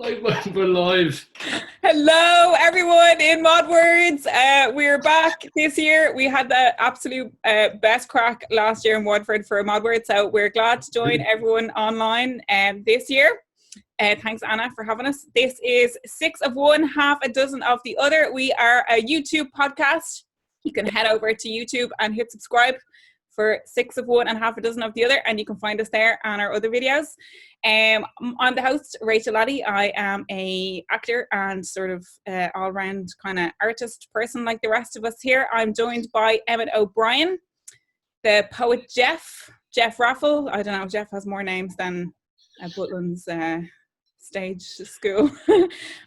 We're live. Hello, everyone in MODWORDS. We're back this year. We had the absolute best crack last year in Waterford for MODWORDS, so we're glad to join everyone online this year. Thanks, Anna, for having us. This is 6 of one, half a dozen of the other. We are a YouTube podcast. You can head over to YouTube and hit subscribe for 6 of one and half a dozen of the other, and you can find us there and our other videos. I'm the host, Rachel Lally. I am a actor and sort of all-round kind of artist person like the rest of us here. I'm joined by Emmet O'Brien, the poet Geoff Raffle. I don't know, Geoff has more names than Butlin's stage school.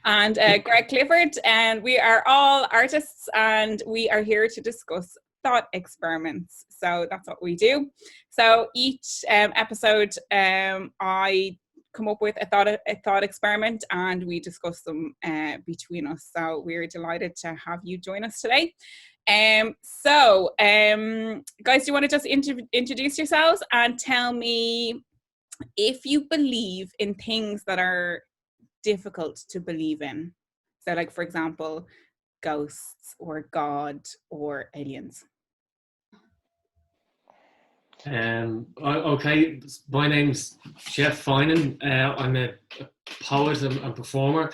And Greg Clifford. And we are all artists, and we are here to discuss thought experiments. So that's what we do. So each episode I come up with a thought experiment, and we discuss them between us. So we're delighted to have you join us today. Guys, do you want to just introduce yourselves and tell me if you believe in things that are difficult to believe in? So like, for example, ghosts or God or aliens. Okay, my name's Geoff Finan. I'm a poet and performer.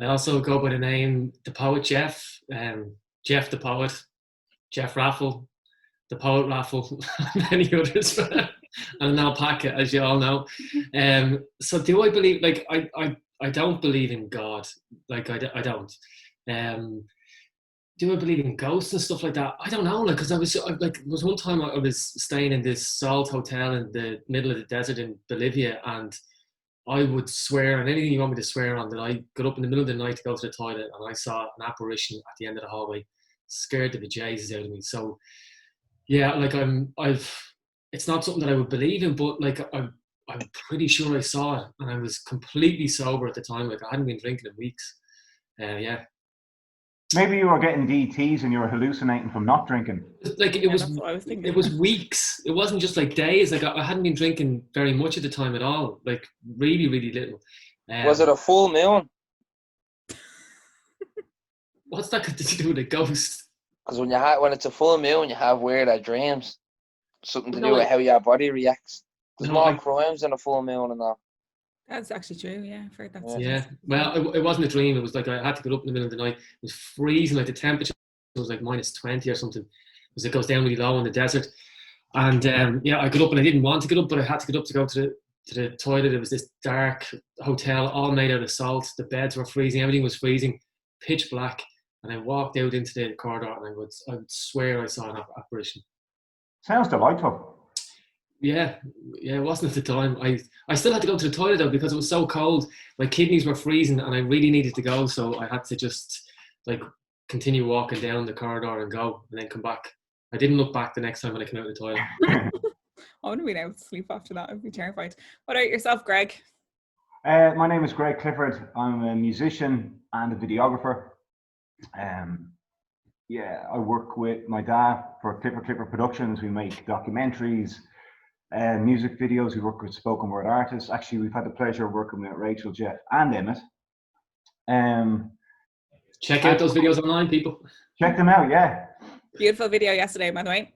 I also go by the name The Poet Geoff, Geoff the Poet, Geoff Raffle, The Poet Raffle, and many others, and an alpaca, as you all know. So do I believe, like, I don't believe in God, like I don't. Do I believe in ghosts and stuff like that? I don't know, like, because there was one time I was staying in this salt hotel in the middle of the desert in Bolivia, and I would swear on anything you want me to swear on that I got up in the middle of the night to go to the toilet, and I saw an apparition at the end of the hallway, scared the bejesus out of me. So yeah, like it's not something that I would believe in, but like I'm pretty sure I saw it, and I was completely sober at the time. Like I hadn't been drinking in weeks. Yeah. Maybe you were getting DTs and you were hallucinating from not drinking. Like it was weeks. It wasn't just like days. Like I hadn't been drinking very much at the time at all. Like really, really little. Was it a full moon? What's that got to do with a ghost? Because when it's a full moon, you have weirder dreams. Something to do with how your body reacts. There's more crimes in a full moon and all. That's actually true, yeah. I've heard that. Yeah, well, it wasn't a dream. It was like I had to get up in the middle of the night. It was freezing, like the temperature was like -20 or something, because it goes down really low in the desert. And I got up, and I didn't want to get up, but I had to get up to go to the toilet. It was this dark hotel, all made out of salt. The beds were freezing, everything was freezing, pitch black. And I walked out into the corridor, and I would swear I saw an apparition. Sounds delightful. Yeah, it wasn't at the time. I still had to go to the toilet though, because it was so cold. My kidneys were freezing, and I really needed to go, so I had to just like continue walking down the corridor and go, and then come back. I didn't look back the next time when I came out of the toilet. I wouldn't have been able to sleep after that. I'd be terrified. What about yourself, Greg? My name is Greg Clifford. I'm a musician and a videographer. I work with my dad for Clifford Productions. We make documentaries, music videos. We work with spoken word artists. Actually, we've had the pleasure of working with Rachel, Geoff, and Emmet. Check out those videos online, people. Check them out, yeah. Beautiful video yesterday, by the way.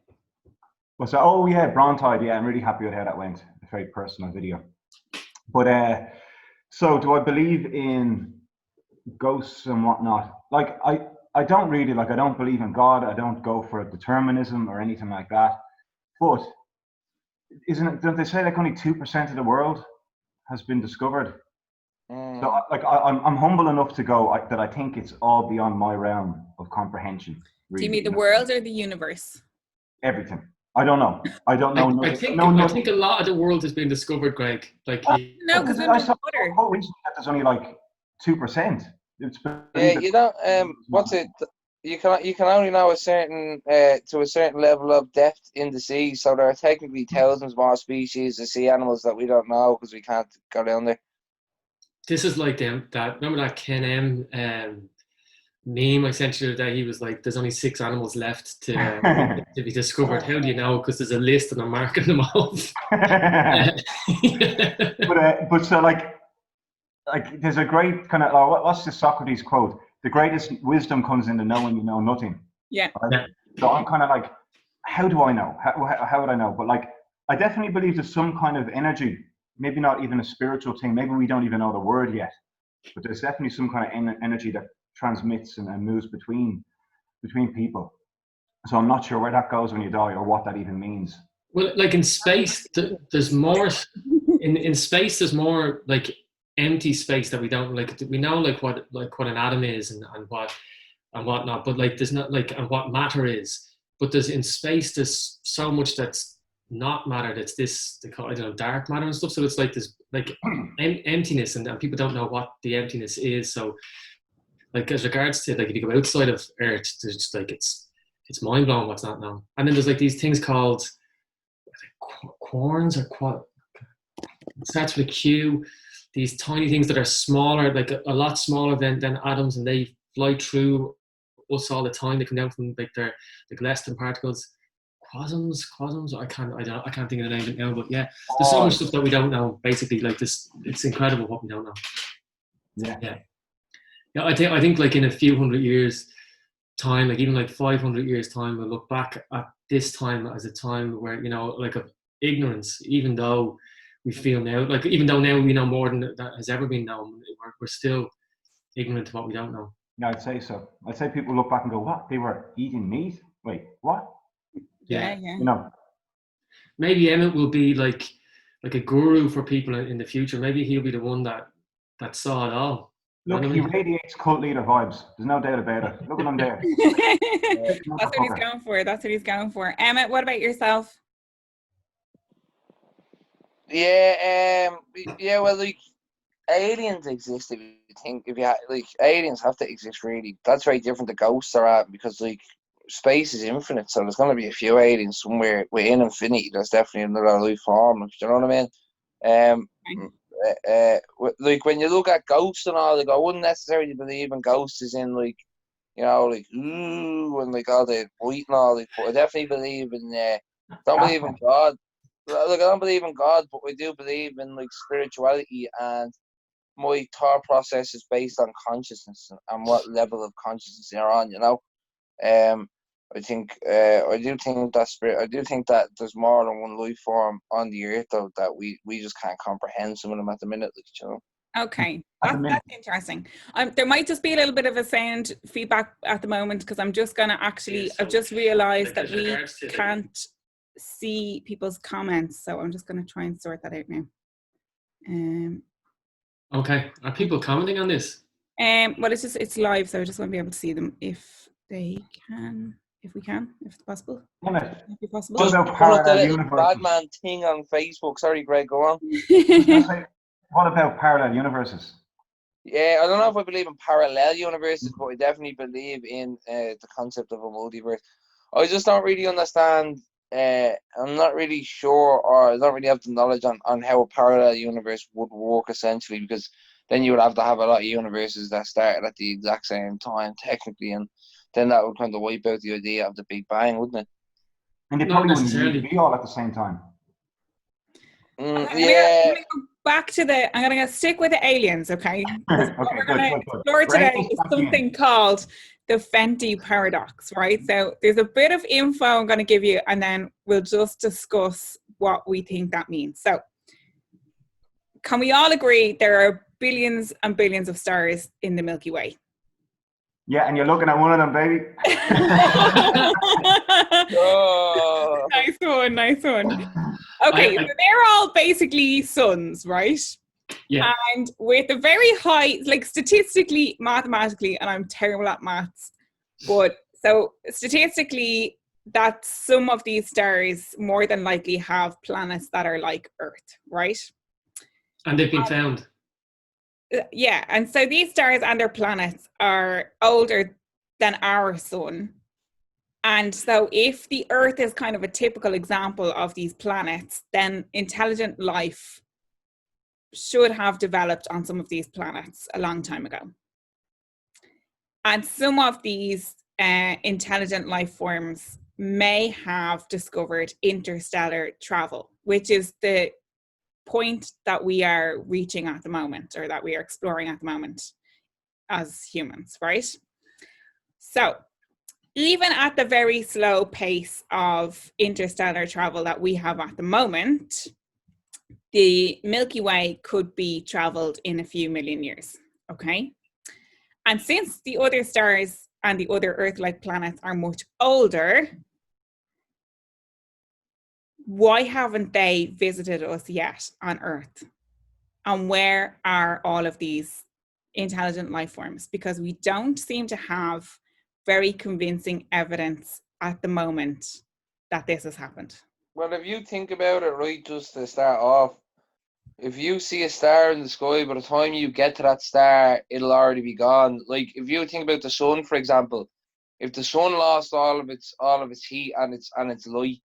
Well, so, oh yeah, Brontide. Yeah, I'm really happy with how that went. A very personal video. But so, do I believe in ghosts and whatnot? Like, I don't really, like, I don't believe in God. I don't go for determinism or anything like that. But don't they say like only 2% of the world has been discovered? So like I'm humble enough to go that I think it's all beyond my realm of comprehension. Really. Do you mean the world or the universe? Everything. I don't know. I don't know. I think a lot of the world has been discovered, Greg. Like no, because I saw recently that there's only like 2%. Yeah, you don't. What's it? You can only know a certain to a certain level of depth in the sea. So there are technically thousands more species of sea animals that we don't know because we can't go down there. This is like remember that Ken M meme I sent you that he was like, "There's only 6 animals left to be discovered." How do you know? Because there's a list and I'm marking them off. But so like like there's a great kind of, oh, what's the Socrates quote? The greatest wisdom comes in the knowing you know nothing. Yeah. Right? Yeah. So I'm kind of like, how do I know? How would I know? But like, I definitely believe there's some kind of energy, maybe not even a spiritual thing. Maybe we don't even know the word yet, but there's definitely some kind of energy that transmits and moves between people. So I'm not sure where that goes when you die or what that even means. Well, like in space, there's more. In space, there's more like empty space that we don't like. We know like what an atom is and whatnot, but like there's not like and what matter is. But there's in space, there's so much that's not matter. That's this they call, I don't know, dark matter and stuff. So it's like this like emptiness, and people don't know what the emptiness is. So like as regards to like if you go outside of Earth, there's just like it's mind blowing what's not known. And then there's like these things called quarns or quad. It starts with a Q. These tiny things that are smaller, like a lot smaller than atoms, and they fly through us all the time. They come down from like they're like less than particles. Quasums. I can't think of the name now, but yeah, there's so much stuff that we don't know. Basically, like this, it's incredible what we don't know. Yeah. I think like in a few hundred years time, like even like 500 years time, we'll look back at this time as a time where, you know, like of ignorance, even though we feel now, like even though now we know more than that has ever been known, we're still ignorant to what we don't know. Yeah, I'd say so. I'd say people look back and go, what? They were eating meat? Wait, what? Yeah. You know. Maybe Emmet will be like a guru for people in the future. Maybe he'll be the one that saw it all. Look, he radiates cult leader vibes. There's no doubt about it. Look at him there. That's what he's going for. Emmet, what about yourself? Yeah, well, like, aliens exist, if you think, aliens have to exist, really. That's very different to ghosts are at, because, like, space is infinite, so there's going to be a few aliens somewhere within infinity. There's definitely another life form, do you know what I mean? Like when you look at ghosts and all, like I wouldn't necessarily believe in ghosts as in like, you know, like ooh and like all the white and all, like, but I definitely believe in don't believe in God. Like I don't believe in God, but I do believe in like spirituality, and my thought process is based on consciousness and what level of consciousness you're on, you know. I do think that there's more than one life form on the earth, though, that we just can't comprehend some of them at the minute, like, you know. Okay, that's interesting. There might just be a little bit of a sound feedback at the moment, because I'm just gonna actually, I've just realised that we can't see people's comments, so I'm just gonna try and sort that out now. Okay, are people commenting on this? Well, it's live, so I just want to be able to see them if we can, if it's possible. If it's possible. What about parallel universes? Badman thing on Facebook. Sorry, Greg, go on. What about parallel universes? Yeah, I don't know if I believe in parallel universes, but I definitely believe in the concept of a multiverse. I just don't really understand. I'm not really sure, or I don't really have the knowledge on how a parallel universe would work, essentially, because then you would have to have a lot of universes that started at the exact same time, technically, and then that would kind of wipe out the idea of the Big Bang, wouldn't it? And they probably wouldn't need to be all at the same time. I'm gonna go back to I'm gonna stick with the aliens, okay? Okay, what we're gonna explore today is something called the Fermi Paradox, right? So there's a bit of info I'm gonna give you, and then we'll just discuss what we think that means. So, can we all agree there are billions and billions of stars in the Milky Way? Yeah, and you're looking at one of them, baby. Oh. Nice one. Okay, so they're all basically suns, right? Yeah. And with a very high, like statistically, mathematically, and I'm terrible at maths, but so statistically, that some of these stars more than likely have planets that are like Earth, right? And they've been found. Yeah, and so these stars and their planets are older than our sun. And so if the Earth is kind of a typical example of these planets, then intelligent life should have developed on some of these planets a long time ago. And some of these intelligent life forms may have discovered interstellar travel, which is the point that we are reaching at the moment, or that we are exploring at the moment as humans, right? So even at the very slow pace of interstellar travel that we have at the moment, the Milky Way could be traveled in a few million years, okay? And since the other stars and the other Earth-like planets are much older, why haven't they visited us yet on Earth? And where are all of these intelligent life forms? Because we don't seem to have very convincing evidence at the moment that this has happened. Well, if you think about it, right, just to start off, if you see a star in the sky, by the time you get to that star, it'll already be gone. Like, if you think about the sun, for example, if the sun lost all of its heat and its light,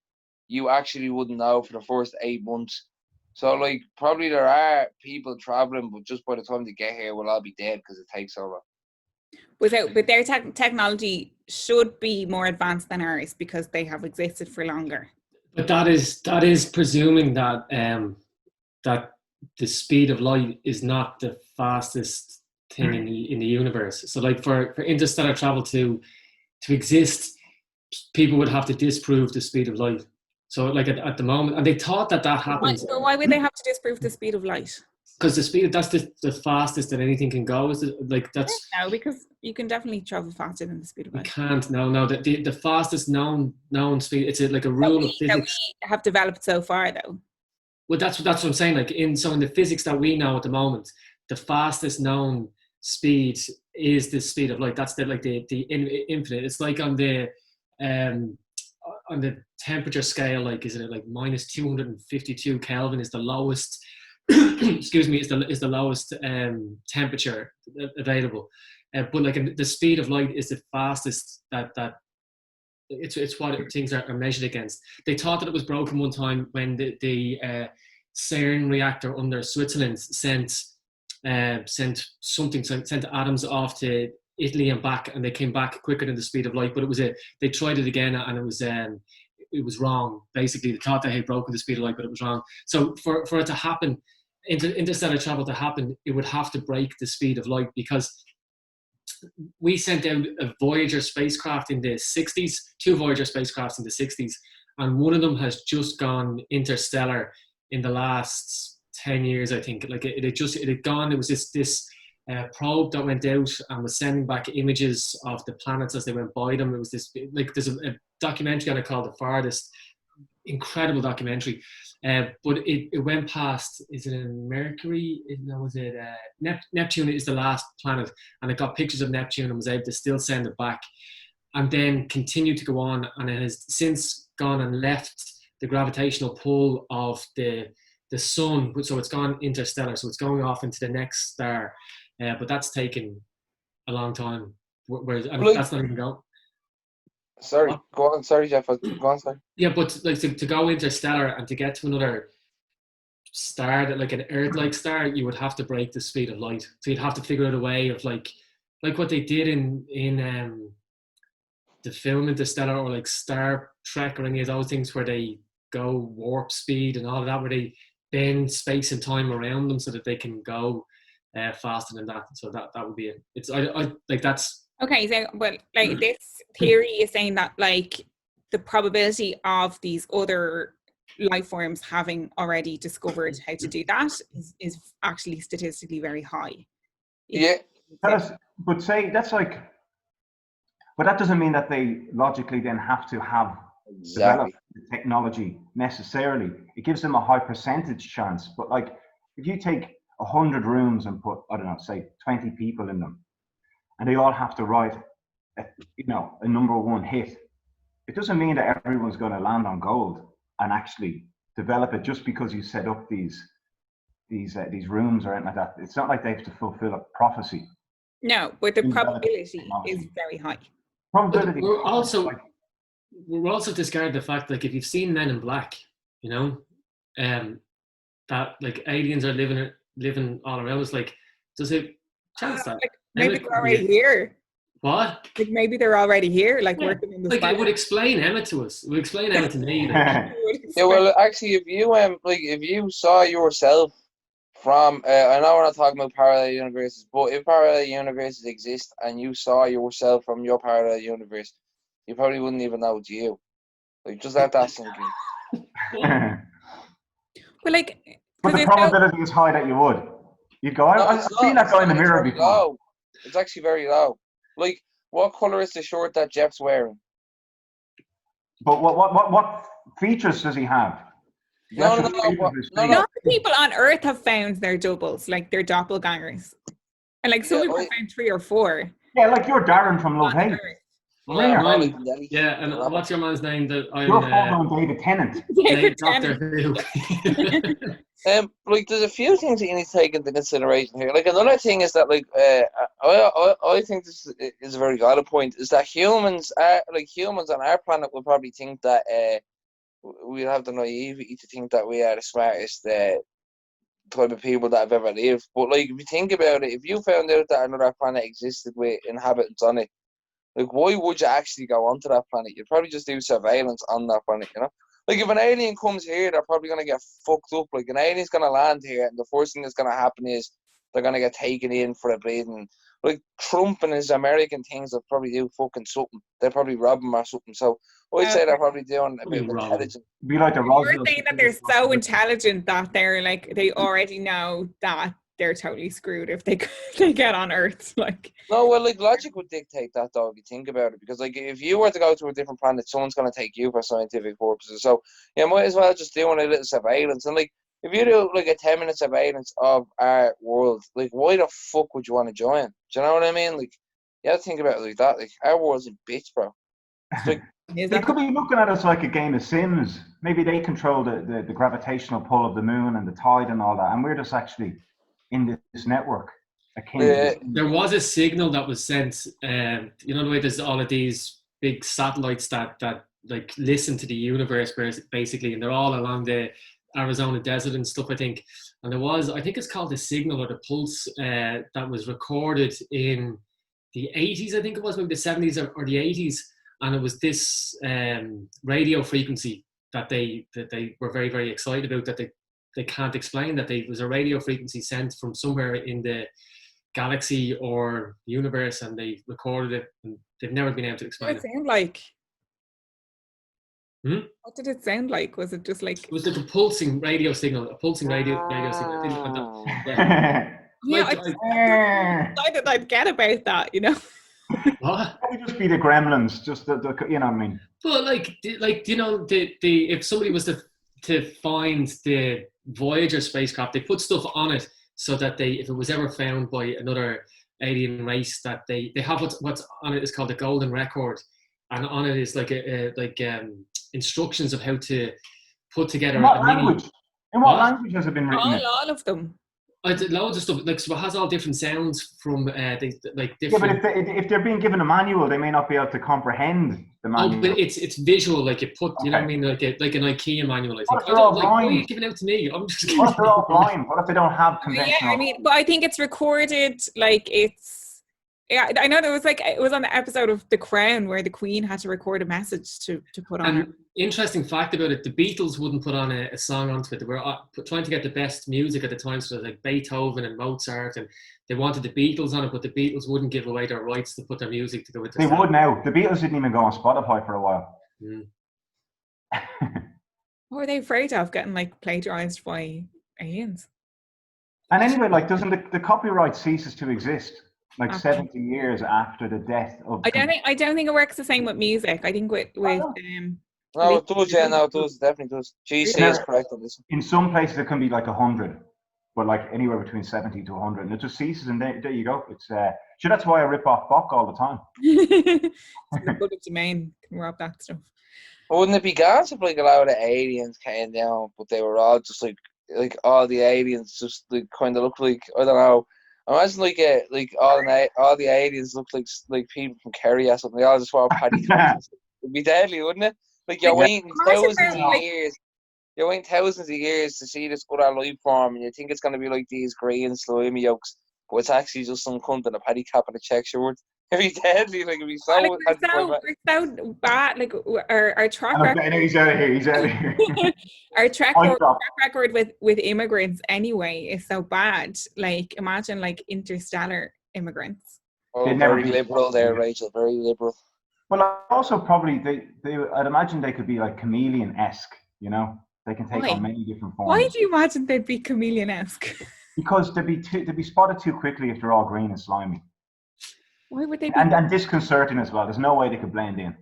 you actually wouldn't know for the first 8 months. So, like, probably there are people traveling, but just by the time they get here, we'll all be dead because it takes so long. But their technology should be more advanced than ours because they have existed for longer. But that is presuming that that the speed of light is not the fastest thing in the universe. So, like, for interstellar travel to exist, people would have to disprove the speed of light. So, like, at the moment, and they thought that happens. So why would they have to disprove the speed of light? Because the speed, that's the fastest that anything can go. Is it, like, that's no, because you can definitely travel faster than the speed of light. You can't. No. The fastest known speed. It's like a rule of physics. That we have developed so far, though. Well, that's what I'm saying. Like, in the physics that we know at the moment, the fastest known speed is the speed of light. That's the infinite. It's like on the temperature scale. Like, isn't it like minus 252 Kelvin is the lowest? Excuse me, is the lowest temperature available. But like the speed of light is the fastest that it's what things are measured against. They thought that it was broken one time when the CERN reactor under Switzerland sent atoms off to Italy and back, and they came back quicker than the speed of light. But they tried it again, and it was wrong. Basically, they thought they had broken the speed of light, but it was wrong. So for it to happen, interstellar travel to happen, it would have to break the speed of light, because we sent out a Voyager spacecraft in the 60s, 2 Voyager spacecrafts in the 60s, and one of them has just gone interstellar in the last 10 years, I think. Like, it had gone, it was this probe that went out and was sending back images of the planets as they went by them. It was this, like, there's a documentary on it called The Farthest, incredible documentary. But it went past, is it in Mercury? Neptune is the last planet, and it got pictures of Neptune and was able to still send it back, and then continued to go on, and it has since gone and left the gravitational pull of the sun, so it's gone interstellar, so it's going off into the next star, but that's taken a long time, whereas that's not even going. Sorry, go on. Sorry, Geoff. Go on, sorry. Yeah, but like to go interstellar and to get to another star, that like an Earth-like star, you would have to break the speed of light. So you'd have to figure out a way of like what they did in the film Interstellar, or like Star Trek, or any of those things where they go warp speed and all of that, where they bend space and time around them so that they can go faster than that. So that would be it. It's I like that's. Okay, so well, like, this theory is saying that, like, the probability of these other life forms having already discovered how to do that is actually statistically very high. Yeah. But say that's like, but that doesn't mean that they logically then have to have developed the technology necessarily. It gives them a high percentage chance. But like, if you take 100 rooms and put, I don't know, say 20 people in them, and they all have to write a number one hit, it doesn't mean that everyone's going to land on gold and actually develop it just because you set up these rooms or anything like that. It's not like they have to fulfill a prophecy. No, but the probability is very high. Probability. We're also discarding the fact, like, if you've seen Men in Black, that like aliens are living all around us. Like, does it chance that? Like, maybe they're already here. What? Like maybe they're already here, like Yeah. working in the Like spire. it would explain Emmet to us. It would explain Emmet to me. Like, Yeah, well, actually, if you if you saw yourself from, I know we're not talking about parallel universes, but if parallel universes exist and you saw yourself from your parallel universe, you probably wouldn't even know it's you. Like, just let that sink in. But like, But the probability is high that you would. You'd go, I've seen that guy in the mirror before. Low. It's actually very low. Like, what colour is the shirt that Geoff's wearing? But what features does he have? No. Not the people on Earth have found their doubles, like their doppelgangers. And like some people have found 3 or 4. Yeah, like you're Darren from Love Hate. Yeah, and what's your man's name? That you're full-blown David Tennant. David Doctor Who. Like there's a few things that you need to take into consideration here. Like another thing is that like I think this is a very valid point, is that humans on our planet will probably think that we'll have the naivety to think that we are the smartest type of people that have ever lived. But like if you think about it, if you found out that another planet existed with inhabitants on it, like why would you actually go onto that planet? You'd probably just do surveillance on that planet, you know? Like if an alien comes here, they're probably gonna get fucked up. Like an alien's gonna land here, and the first thing that's gonna happen is they're gonna get taken in for a bid. And like Trump and his American things, they'll probably do fucking something. They'll probably rob them or something. So I'd say they're probably doing a bit of intelligence. Be like the You're saying that they're so intelligent that they're like they already know that they're totally screwed if they get on Earth. Like no, well, like logic would dictate that though if you think about it, because like if you were to go to a different planet, someone's gonna take you for scientific purposes. So you might as well just doing a little surveillance. And like if you do like a 10-minute surveillance of our world, like why the fuck would you want to join? Do you know what I mean? Like you have to think about it like that. Like our world's a bitch, bro. Like, they could be looking at us like a game of Sims. Maybe they control the gravitational pull of the moon and the tide and all that, and we're just actually in this network. There was a signal that was sent. You know the way there's all of these big satellites that like listen to the universe basically, and they're all along the Arizona desert and stuff, I think. And there was, I think it's called the signal or the pulse, that was recorded in the 80s. I think it was maybe the 70s or the 80s. And it was this radio frequency that they were very, very excited about, that they can't explain, that there was a radio frequency sent from somewhere in the galaxy or universe, and they recorded it, and they've never been able to explain it. What did it sound like? What did it sound like? Was it just like... It was like a pulsing radio signal, a pulsing radio signal. I did I'd get about that, you know? What? It would just be the gremlins, just the you know what I mean. But like you know, the if somebody was to find the Voyager spacecraft, they put stuff on it so that if it was ever found by another alien race, that they have what's on it is called the golden record, and on it is like instructions of how to put together In what language has it been written? All of them. Loads of stuff, like, so it has all different sounds from different. Yeah, but if they're being given a manual, they may not be able to comprehend the manual. Oh, but it's visual, like you put, you know what I mean, like an IKEA manual. I think. What if they're all blind? Why are you giving out to me? I'm just. What if they're all blind? What if they don't have conventional? Yeah, I mean, but I think it's recorded like it's. Yeah, I know there was it was on the episode of The Crown where the Queen had to record a message to put on. And interesting fact about it, the Beatles wouldn't put on a song onto it. They were trying to get the best music at the time, so like Beethoven and Mozart, and they wanted the Beatles on it, but the Beatles wouldn't give away their rights to put their music to go with. They would now. The Beatles didn't even go on Spotify for a while. What were they afraid of, getting like plagiarized by aliens? And anyway, like, doesn't the copyright ceases to exist? Like 70 years after the death of... I don't think it works the same with music. I think with no, it does, yeah, no, it does, it definitely does. GC is correct on this. In some places it can be like 100, but like anywhere between 70 to 100, and it just ceases, and there you go. It's sure, that's why I rip off Bach all the time. It's the public domain can rob that stuff. Wouldn't it be gas if like a lot of the aliens came down, but they were all just like all the aliens just like kind of look like, I don't know. Imagine like all the aliens look like people from Kerry or something. They all just wear paddy clothes. It'd be deadly, wouldn't it? Like you're waiting thousands of years. You're waiting thousands of years to see this other life form, and you think it's gonna be like these grey and slimy yolks, but it's actually just some cunt in a paddy cap and a check shirt. It'd be deadly. Like it'd be so. Like, we're so bad. Like our track I record. know he's out of here. He's out of here. Our track record with immigrants anyway is so bad. Like imagine like Interstellar immigrants. Oh, very liberal there, Rachel. Very liberal. Well, also probably they I'd imagine they could be like chameleon-esque. You know, they can take on many different forms. Why do you imagine they'd be chameleon-esque? Because they'd be spotted too quickly if they're all green and slimy. Why would they be? And disconcerting as well. There's no way they could blend in.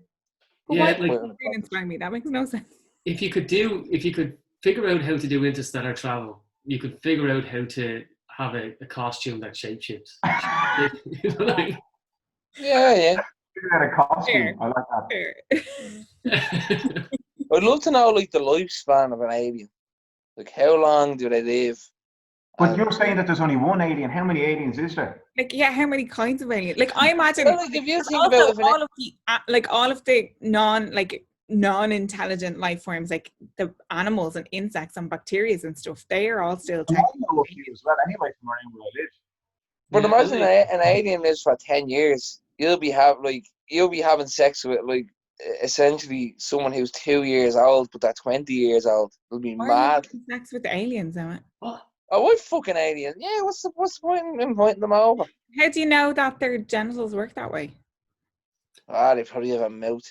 But why green and slimy? That makes no sense. If you could figure out how to do interstellar travel, you could figure out how to have a costume that shapeshifts. Yeah. Figure out a costume. I like that. I'd love to know like the lifespan of an alien. Like how long do they live? But you're saying that there's only one alien. How many aliens is there? Like, yeah, how many kinds of aliens? Like, I imagine. Well, like, if you think about all of the non-intelligent life forms, like the animals and insects and bacteria and stuff, they are all still. I know a few as well. Anyway, from around where I live. But imagine an alien lives for 10 years. You'll be having sex with like essentially someone who's 2 years old, but they're 20 years old. It'll be mad. Are you having sex with the aliens, Emmet? What? Oh, what fucking alien? Yeah, what's the point in inviting them over? How do you know that their genitals work that way? They probably have a mouth.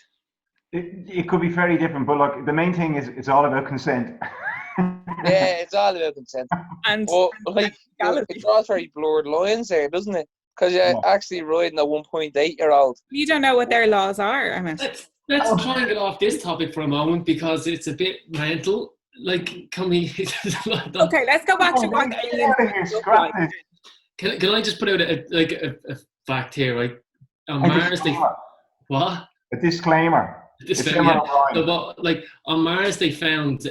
It could be very different, but look, the main thing is it's all about consent. Yeah, it's all about consent. And like it draws very blurred lines there, doesn't it? Because you're actually riding a 1.8-year-old. You don't know what their laws are, I mean. Let's try and get off this topic for a moment because it's a bit mental. Like, can we? Okay, let's go back to what aliens look like. Can I just put out a fact here, right? On Mars, what? A disclaimer. Like on Mars, they found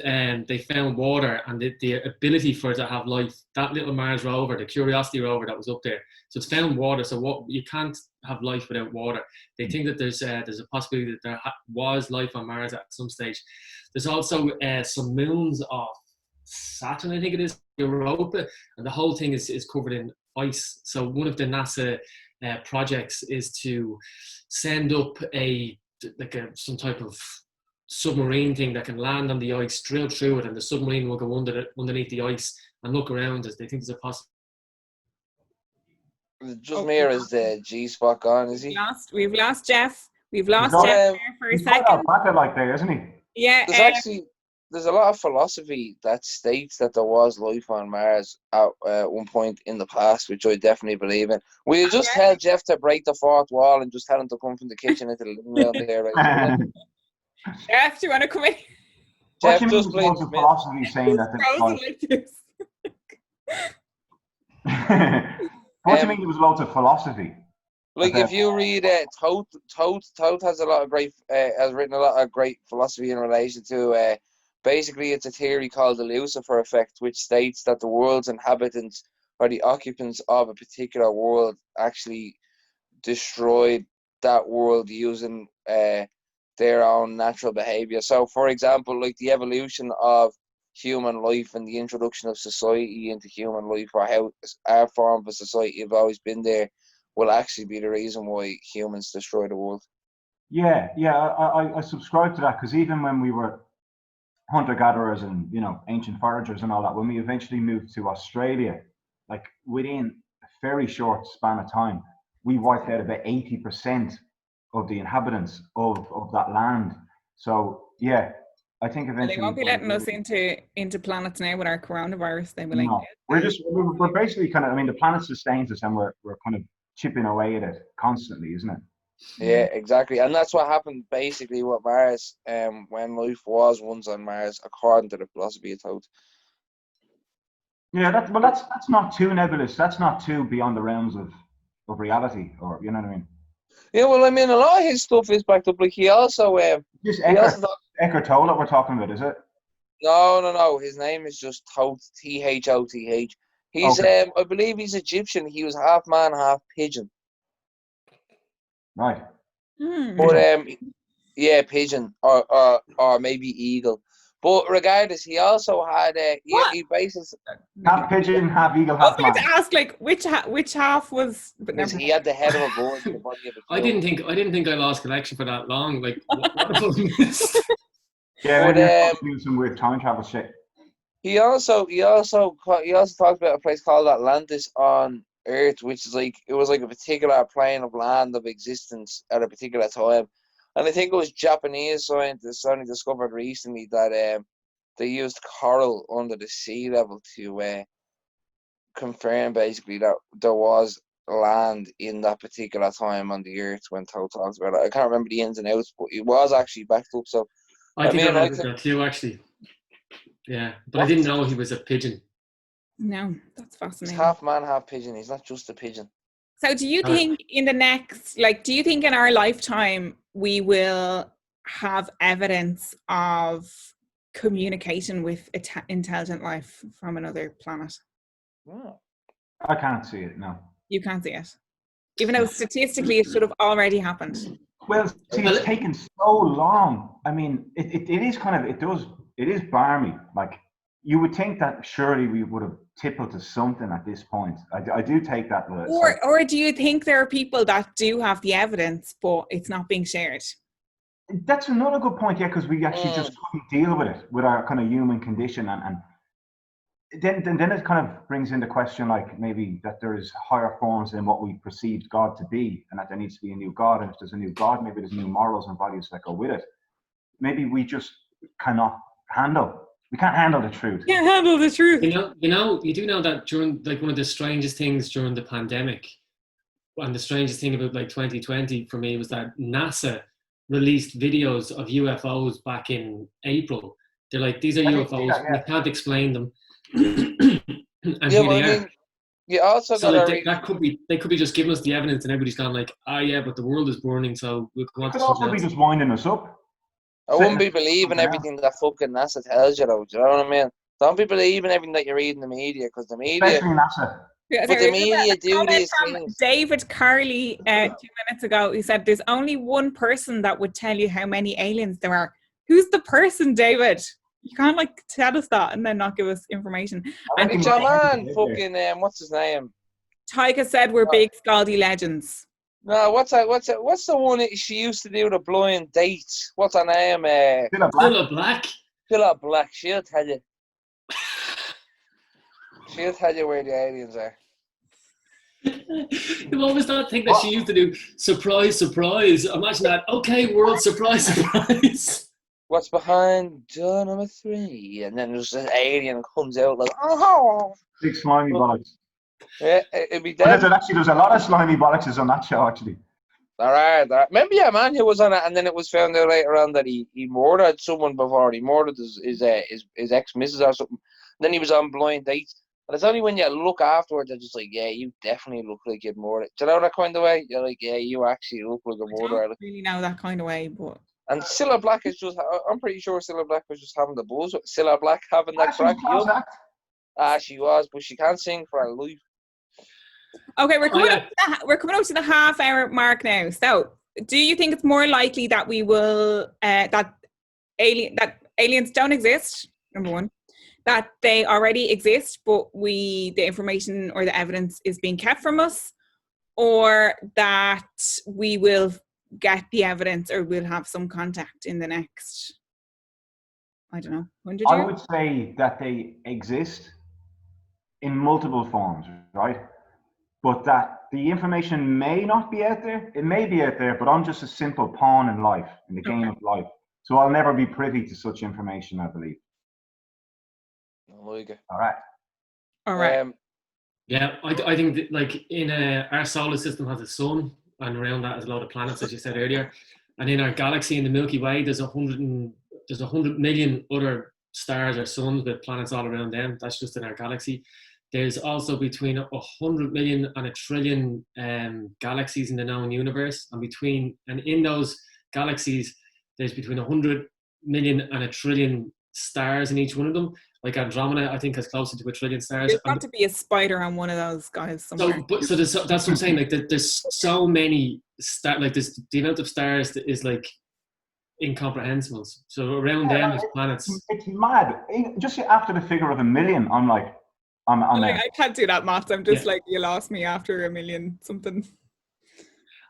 water and the ability for it to have life. That little Mars rover, the Curiosity rover that was up there, so it's found water. So you can't have life without water. They think that there's a possibility that there was life on Mars at some stage. There's also some moons of Saturn, I think it is, Europa, and the whole thing is covered in ice. So one of the NASA projects is to send up some type of submarine thing that can land on the ice, drill through it, and the submarine will go underneath the ice and look around as they think there's a possibility. Just Mir is the G-spot gone, is he? We've lost Geoff. We've lost Geoff there for a second. He's like there, isn't he? Yeah. There's a lot of philosophy that states that there was life on Mars at one point in the past, which I definitely believe in. Will you just tell Geoff to break the fourth wall and just tell him to come from the kitchen into the living room there? Right? Geoff, do you want to come in? Geoff, just please. Philosophy saying that. What do you mean there was loads of philosophy? Like if you read Toth has has written a lot of great philosophy in relation to basically it's a theory called the Lucifer Effect, which states that the world's inhabitants or the occupants of a particular world actually destroyed that world using their own natural behavior. So for example, like the evolution of human life and the introduction of society into human life, or how our form of society have always been there, will actually be the reason why humans destroy the world. Yeah, I subscribe to that, because even when we were hunter-gatherers and, ancient foragers and all that, when we eventually moved to Australia, like within a very short span of time, we wiped out about 80% of the inhabitants of that land. So, yeah, I think eventually... They won't be letting us into planets now with our coronavirus. They will. No, we're basically kind of, the planet sustains us, and we're kind of chipping away at it constantly, isn't it? Yeah, exactly. And that's what happened basically with Mars, when life was once on Mars, according to the philosophy of Toth. Yeah, that's not too nebulous. That's not too beyond the realms of reality, or you know what I mean? Yeah, well, a lot of his stuff is backed up. Like he also this Eckhart Tolle that we're talking about, is it? No. His name is just Toth, Thoth. He's I believe he's Egyptian. He was half man, half pigeon. Right. But yeah, pigeon or maybe eagle. But regardless, he also had he basically Half pigeon, half eagle, I was half going man. to ask, like, which half was... But never he had the head of a bird and the body of a I crow. didn't think I lost connection for that long. Like, what have I missed? Yeah, But, maybe you're doing some weird time travel shit. He also talked about a place called Atlantis on Earth, which is like it was like a particular plane of land of existence at a particular time. And I think it was Japanese scientists only discovered recently that they used coral under the sea level to confirm basically that there was land in that particular time on the Earth when Toad talks about it. I can't remember the ins and outs, but it was actually backed up. So I think mean, I read that too, actually. Yeah, but I What? didn't know he was a pigeon. No, that's he's fascinating. half man, half pigeon. He's not just a pigeon. So do you think in the next, like, do you think in our lifetime we will have evidence of communication with intelligent life from another planet? Oh. I can't see it, no. You can't see it. Even though statistically it should have already happened. Well, see, it's taken so long. I mean, it is kind of, it is balmy. Like, you would think that surely we would have tippled to something at this point. I do take that. Or do you think there are people that do have the evidence, but it's not being shared? That's another good point, yeah, because we actually just couldn't deal with it, with our kind of human condition. And then it kind of brings into question, like, maybe that there is higher forms than what we perceived God to be, and that there needs to be a new God. And if there's a new God, maybe there's new morals and values that go with it. Maybe we just cannot handle. We can't handle the truth. Can't handle the truth. You do know that during, like, one of the strangest things during the pandemic, and the strangest thing about, like, 2020 for me was that NASA released videos of UFOs back in April. They're like, these are UFOs. We can't explain them. And here they are. You also so like they could be just giving us the evidence, and everybody's gone like, yeah, but the world is burning, so we'll go on to something else. Could also be just winding us up. I wouldn't be believing everything that fucking NASA tells you, though. Do you know what I mean? Don't be believing everything that you read in the media, because the media... Especially NASA. But the media do these things. David Carley 2 minutes ago, he said there's only one person that would tell you how many aliens there are. Who's the person, David? You can't, like, tell us that and then not give us information. And it's your man, fucking what's his name? Tyga said we're big Scaldy legends. No, what's the one she used to do the blind dates? What's her name? Cilla Black. Cilla Black. She'll tell you. She'll tell you where the aliens are. What was that thing that she used to do? Surprise, surprise. Imagine that. Okay, world, surprise, surprise. What's behind door number 3? And then there's an alien comes out like, oh, big slimy bollocks. Yeah, it'd be dead. There's a lot of slimy bollocks on that show, actually. All right. Remember, yeah, man, who was on it, and then it was found out later on that he murdered someone before. He murdered his ex-missus or something. And then he was on blind dates. And it's only when you look afterwards, they're just like, yeah, you definitely look like you'd murdered. Do you know that kind of way? You're like, yeah, you actually look like a murderer. I don't really know that kind of way, but... And Cilla Black is just, I'm pretty sure Cilla Black was just having the buzz. Cilla Black having that crack. She was, but she can't sing for her life. Okay, we're coming up to the half-hour mark now. So, do you think it's more likely that we will that aliens don't exist? Number one, that they already exist, but the information or the evidence is being kept from us, or that we will get the evidence or we'll have some contact in the next, I don't know, 100 years? I would say that they exist in multiple forms, right? But that the information may not be out there. It may be out there, but I'm just a simple pawn in life, in the game of life. So I'll never be privy to such information, I believe. I like it. All right. All right. Yeah, I think that, like, in our solar system has a sun, and around that is a lot of planets, as you said earlier. And in our galaxy, in the Milky Way, there's 100 million other stars or suns with planets all around them. That's just in our galaxy. There's also between 100 million and a trillion galaxies in the known universe, and in those galaxies, there's between 100 million and a trillion stars in each one of them. Like Andromeda, I think, has closer to 1 trillion stars. There's got to be a spider on one of those guys somewhere. That's what I'm saying. Like, there's so many stars. Like, the amount of stars that is, like, incomprehensible. So around them is planets. It's mad. Just after the figure of 1 million, I'm like, I'm Like, there. I can't do that maths. I'm just like, you lost me after 1 million something.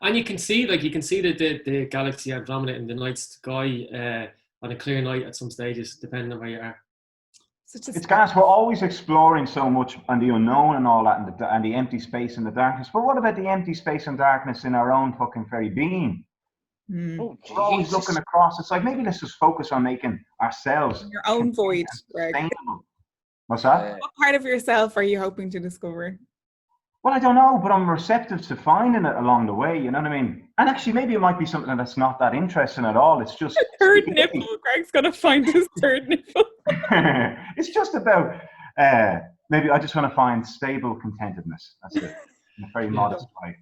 And you can see the galaxy Andromeda in the night sky on a clear night at some stages, depending on where you are. It's gas. We're always exploring so much and the unknown and all that, and the empty space and the darkness. But what about the empty space and darkness in our own fucking very being? Oh, we're always looking across. It's like, maybe let's just focus on making ourselves your own void, Greg. sustainable. What's that? What part of yourself are you hoping to discover? Well, I don't know, but I'm receptive to finding it along the way. You know what I mean? And actually, maybe it might be something that's not that interesting at all. It's just third nipple. Greg's gonna find his third nipple. It's just about maybe I just want to find stable contentedness. That's it, in a very modest way.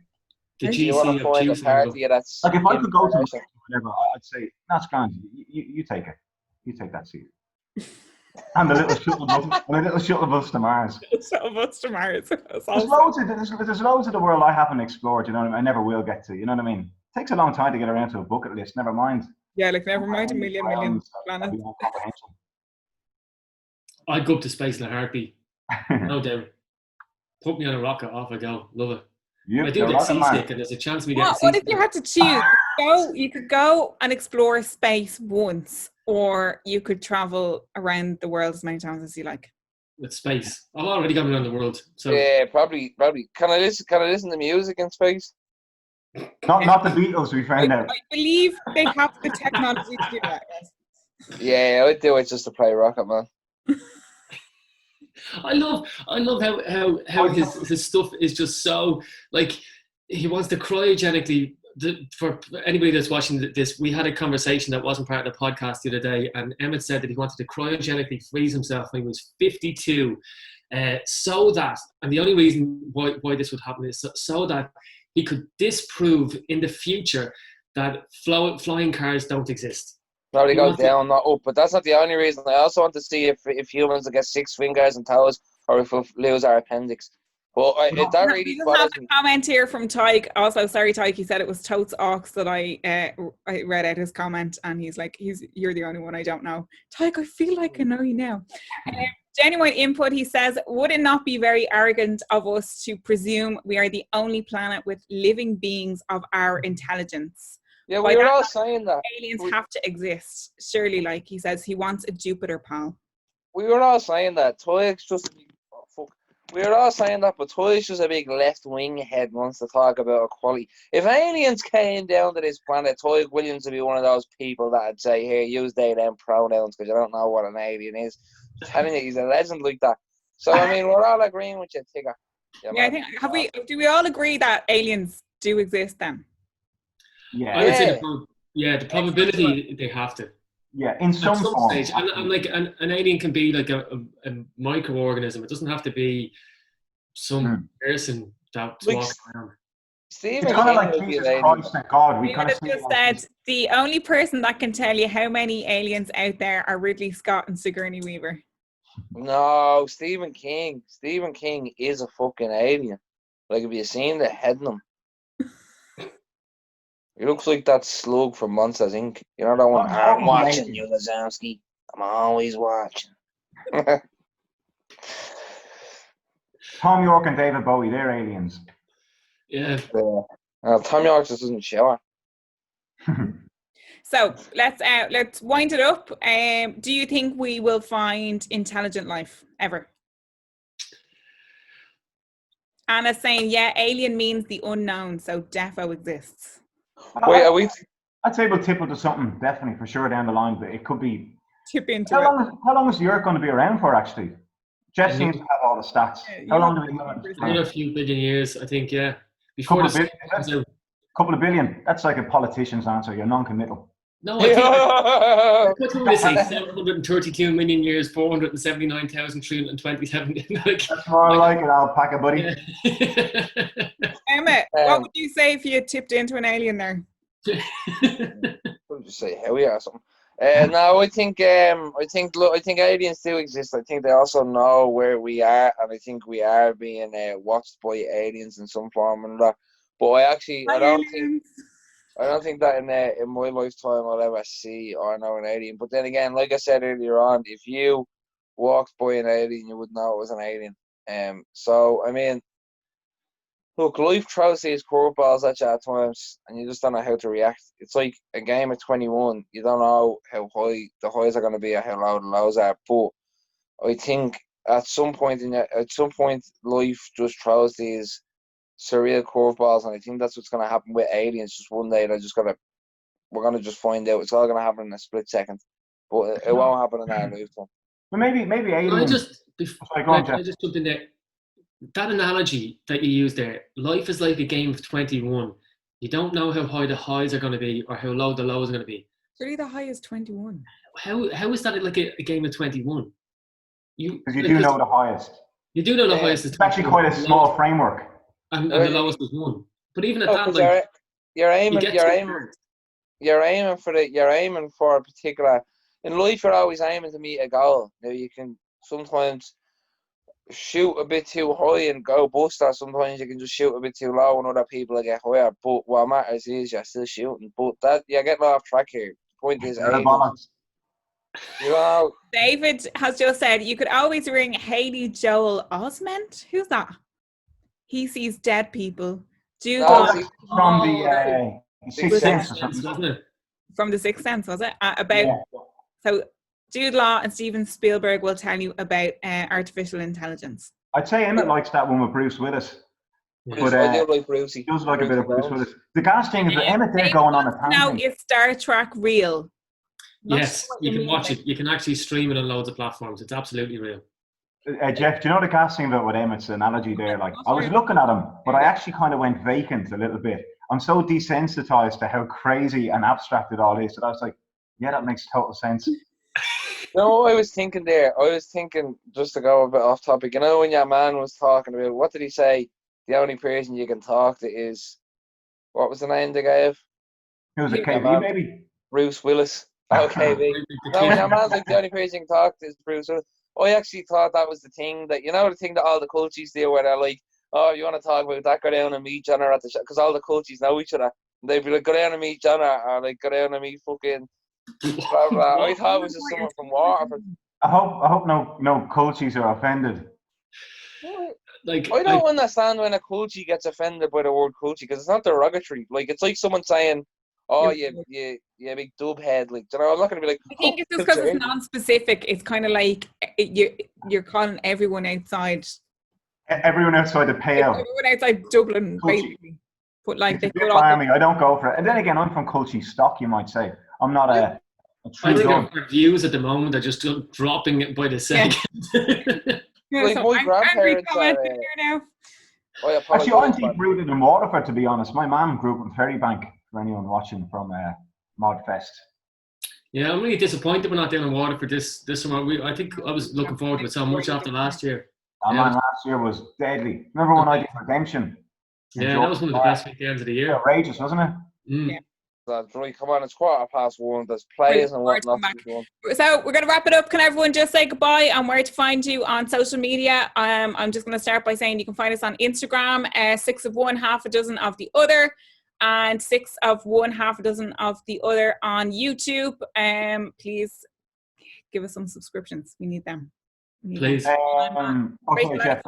The Do you want to find a party that's like, if I could go to whatever, I'd say that's grand. You take it. You take that seat. And the little shuttle bus to Mars. Shuttle bus to Mars. There's loads of the world I haven't explored. You know what I mean? I never will get to. You know what I mean? It takes a long time to get around to a bucket list. Never mind. Yeah, like never mind a million planets. I'd go up to space in a heartbeat. No doubt. Put me on a rocket, off I go. Love it. I do get seasick, and there's a chance we get seasick. What if you had to choose? You could go and explore space once, or you could travel around the world as many times as you like. With space, I've already gone around the world. So yeah, probably. Can I listen to music in space? Not the Beatles. We found out. I believe they have the technology to do that. Yes. Yeah, I'd do it just to play Rocket Man. I love how his stuff is just so, like, he wants to cryogenically. For anybody that's watching this, we had a conversation that wasn't part of the podcast the other day, and Emmet said that he wanted to cryogenically freeze himself when he was 52, so that, and the only reason why this would happen is so that he could disprove in the future that flying cars don't exist. Probably go down, not up, but that's not the only reason. I also want to see if humans will get 6 fingers and toes, or if we'll lose our appendix. But that really bothers me. Comment here from Tyke. Also, sorry, Tyke. He said it was Totes Ox that I read out his comment, and he's like, you're the only one I don't know. Tyke, I feel like I know you now. Genuine input. He says, would it not be very arrogant of us to presume we are the only planet with living beings of our intelligence? Yeah, we were all saying that. Aliens have to exist. Surely, like he says, he wants a Jupiter pal. We were all saying that. Toy's just... We were all saying that, but Toy's just a big left-wing head wants to talk about equality. If aliens came down to this planet, Toy Williams would be one of those people that would say, here, use they them pronouns because you don't know what an alien is. I'm telling you, he's a legend like that. So, I mean, we're all agreeing with you, Tigger. Yeah, I think, do we all agree that aliens do exist then? Yeah. I would say the probability they have to. Yeah, in some form. Stage. And like an alien can be like a microorganism. It doesn't have to be some person that's walking around. Stephen it's kind of like Jesus Christ and God. We kind of just said the only person that can tell you how many aliens out there are Ridley Scott and Sigourney Weaver. No, Stephen King. Stephen King is a fucking alien. Like, have you seen the head in him? He looks like that slug from Monsters Inc. You know that one? I'm watching you, Lazowski. I'm always watching. Tom York and David Bowie, they're aliens. Yeah. Tom York just doesn't shower. So let's wind it up. Do you think we will find intelligent life ever? Anna's saying, yeah, alien means the unknown, so defo exists. Wait, I'd say we'll tip into something, definitely, for sure, down the line, but it could be... Tip into How long is the Earth going to be around for, actually? Jeff seems to have all the stats. How long do we know? Another few billion years, I think, yeah. Before couple of billion. That's like a politician's answer. You're non-committal. No, I think what would say 732 million years, 479,327. That's more like it, alpaca, buddy. Yeah. Emmet, what would you say if you tipped into an alien there? What did you say? Howie or something? No, I think aliens do exist. I think they also know where we are, and I think we are being watched by aliens in some form and that. But I don't think. I don't think that in my lifetime I'll ever see or know an alien. But then again, like I said earlier on, if you walked by an alien, you would know it was an alien. So I mean, look, life throws these curveballs at you at times, and you just don't know how to react. It's like a game of 21. You don't know how high the highs are going to be or how low the lows are. But I think at some point life just throws these surreal curveballs, and I think that's what's going to happen with aliens. Just one day we're going to just find out. It's all going to happen in a split second, but it won't happen in our lifetime. But maybe aliens. I just jump in there. That analogy that you used there, life is like a game of 21. You don't know how high the highs are going to be or how low the lows are going to be. Surely the high is 21. How is that like a game of 21? Because you do know the highest. You do know the highest is 21. It's actually quite a small framework. And the lowest is 1. But even at that, like, you're aiming for a particular. In life, you're always aiming to meet a goal. Now you can sometimes shoot a bit too high and go bust, or sometimes you can just shoot a bit too low and other people get higher. But what matters is you're still shooting. But that you're getting off track here. The point is, you know, David has just said you could always ring Haley Joel Osment. Who's that? He sees dead people. From the Sixth Sense or something, wasn't it? From the Sixth Sense, was it? So Jude Law and Steven Spielberg will tell you about artificial intelligence. I'd say Emmet likes that one with Bruce Willis. Yeah. But I do like Brucey. He does like a bit of Bruce Willis. The gas thing is that Emmet there going on a tangent. Now is Star Trek real? Yes, you can watch it. You can actually stream it on loads of platforms. It's absolutely real. Geoff, do you know the gas thing about with Emmet's analogy there? Like, I was looking at him, but I actually kind of went vacant a little bit. I'm so desensitized to how crazy and abstract it all is that I was like, yeah, that makes total sense. No, I was thinking there. I was thinking, just to go a bit off topic, you know, when your man was talking about, what did he say? The only person you can talk to is, what was the name they gave? Who was it, KB, maybe? Bruce Willis. Okay, no, when your man's like, the only person you can talk to is Bruce Willis. I actually thought that was the thing that, you know, the thing that all the culties do where they're like, oh, you want to talk about that, go down and meet John at the show, because all the culties know each other. And they'd be like, go down and meet John, or like, go down and meet fucking blah, blah. I thought it was just someone from Waterford. I hope no culties are offended. Like, I don't understand when a cultie gets offended by the word cultie, because it's not derogatory. Like, it's like someone saying, oh, you big dub head. Like, you know, I'm not going to be like, I think it's just because it's non-specific. It's kind of like you're calling everyone outside. Everyone outside the pale. Everyone outside Dublin, basically. But like, they could I don't go for it. And then again, I'm from culty stock, you might say. I'm not a I think our views at the moment are just dropping it by the second. Yeah, like, so my grandparents are... now. Actually, I'm deep rooted in Waterford, to be honest. My mum grew up in Ferrybank, for anyone watching from Modfest. Yeah, I'm really disappointed we're not down in Waterford this summer. I think I was looking forward to it so much after last year. Man, last year was deadly. Remember when I did Redemption? Yeah, that was one of the best weekends of the year. Outrageous, wasn't it? Mm. Yeah. That's right, come on, it's 1:15. There's plays and whatnot. So we're going to wrap it up. Can everyone just say goodbye and where to find you on social media? I'm just going to start by saying you can find us on Instagram, 6 of one, half a dozen of the other, and 6 of one, half a dozen of the other on YouTube. Please give us some subscriptions. We need them. Please. Okay, Geoff.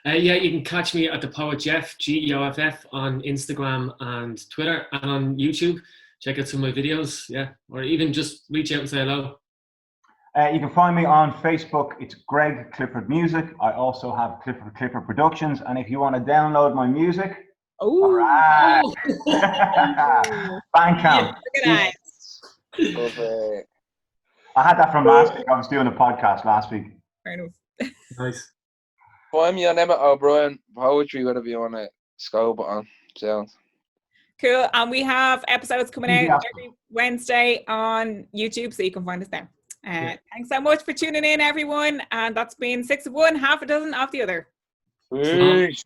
Yeah, you can catch me at the Poet Geoff, Geoff, on Instagram and Twitter, and on YouTube. Check out some of my videos, yeah, or even just reach out and say hello. You can find me on Facebook. It's Greg Clifford Music. I also have Clifford Productions, and if you want to download my music, all right. Bandcamp. Yeah, I had that from last week. I was doing a podcast last week. Fair enough. Nice. Find me on Emmet O'Brien Poetry, whatever you want to scope on. Sounds cool. And we have episodes coming out every Wednesday on YouTube, so you can find us there. Thanks so much for tuning in, everyone. And that's been 6 of one, half a dozen of the other. Peace.